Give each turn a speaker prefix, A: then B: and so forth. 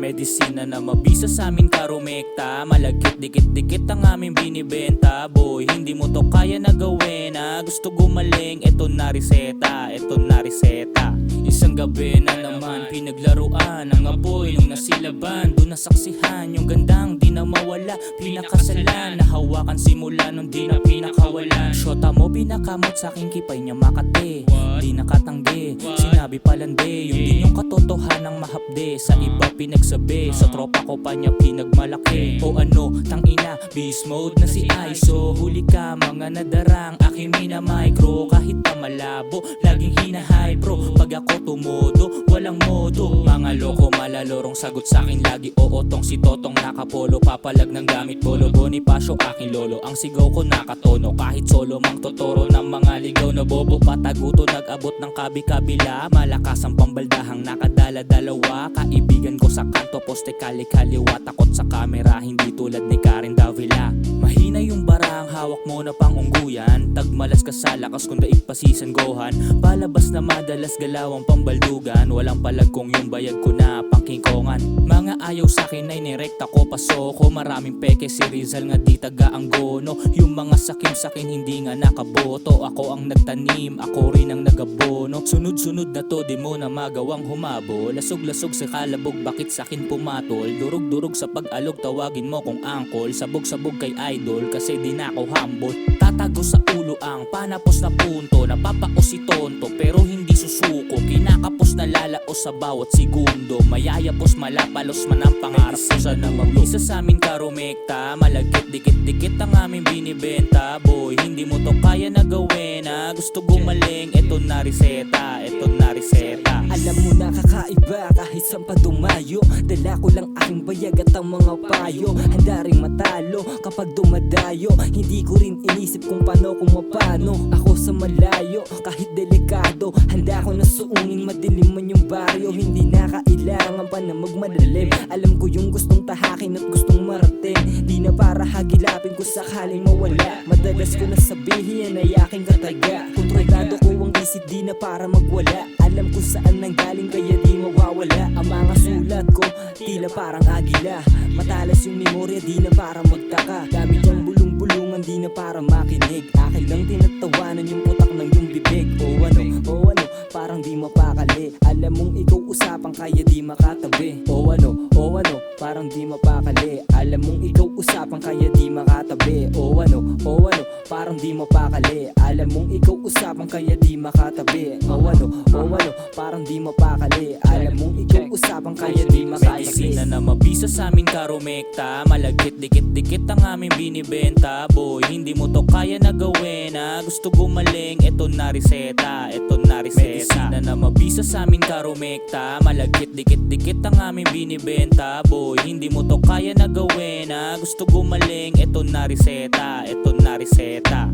A: medisina na mabisa sa amin karumekta. Malagkit dikit-dikit ang aming binibenta. Boy, hindi mo to kaya na gawin na gusto gumaling, eto na reseta, eto na reseta. Isang gabi na naman pinaglaruan ang apoy nung nasilaban. Doon nasaksihan yung gandang di na mawala, pinakasalan, nahawakan simula nung di na pinakawalan. Shota mo pinakamot sa aking kipay niya Makati, di nakatanggi, sinabi palandi. Yung din yung katotohanang mahapde, sa iba pinagsabi, sa tropa ko pa niya pinagmalaki. O ano, tangina, beast mode na si ISO. Huli ka mga nadarang aking mina micro. Kahit pa malabo, laging hinahay bro. Pag ako tumodo, walang modo. Mga loko malalorong sagot sa'kin lagi. Oo tong si Totong nakapolo, papalag ng gamit bolo. Bonifacio aking lolo, ang sigaw ko nakatono. Kahit solo mang totoro ng mga ligaw na bobo. Pataguto nag-abot ng kabi-kabila, malakas ang pambaldahang nakadala-dalawa. Kaibigan ko sa kanto, poste kali-kaliwa. Takot sa kamera, hindi tulad ni Karen Davila. Mahina yung barang, hawak mo na pang ungguyan. Tagmalas ka sa lakas kung daig pasisanggohan. Palabas na madalas galawang pambaldugan. Walang palag kung yung bayag ko na pangkingkongan. Mga ayaw sa'kin ay nirekta ko pasoko. Maraming peke si Rizal nga di taga ang gono. Yung mga sakim-sakin hindi nga nakaboto. Ako ang nagtanim, ako rin ang nagabono. Sunod-sunod na to, di mo na magawang humabo. Lasog-lasog sa kalabog, bakit sa'kin pumatol? Durog-durog sa pag-alog, tawagin mo kung angkol. Sabog-sabog kay idol, kasi di na ako humble. Tatago sa ulo ang panapos na punto. Napapao si tonto, pero hindi susuko. Kinakapos na lalaos sa bawat segundo. Mayayapos malapalos man ang pangarap ko sa namulo. Isa sa amin karumekta, malagkit dikit-dikit ang aming binibenta. Boy, hindi mo to kaya na gawin na gusto gumaling, eto na reseta, eto na reseta.
B: Alam mo na kakaiba kahit saan pa dumayo. Dala ko lang aking bayag at ang mga payo. Handa ring matalo kapag dumadayo. Hindi ko rin inisip kung paano kung mapano. Ako sa malayo kahit delikado. Handa ko na suungin madilim man yung baryo. Hindi na kailangan pa na magmadalim. Alam ko yung gustong tahakin at gustong marating. Di na para hagilapin kung sakaling mawala. Madalas ko na sabihin ay aking kataga. Kontrolado ko ang isip, di na para magwala. Alam ko saan nanggaling kaya di mawawala. Ang mga sulat ko tila parang agila. Matalas yung memorya, di na para magtaka. Dami kang bulong-bulungan, di na para makinig. Akin lang tinatawanan yung putak ng yung bibig. O ano, parang di mapakali. Alam mong ikaw usapan kaya di makatabi. O ano, parang di mapakali. Alam mong ikaw usapan kaya di makatabi. O ano, parang di mapakali. Alam mong ikaw usapan kaya di makatabi. O ano, parang di mapakali. Alam mong ikaw usapan kaya di makatabi.
A: Medisina na mabisa sa amin karumekta. Malagkit dikit-dikit ang aming binibenta. Boy, hindi mo to kaya na gawin na gusto gumaling, eto na reseta, eto na reseta. Medisina na mabisa sa amin karumekta. Malagkit dikit-dikit ang aming binibenta. Boy, hindi mo to kaya na gawin na gusto gumaling, eto na reseta, eto na reseta.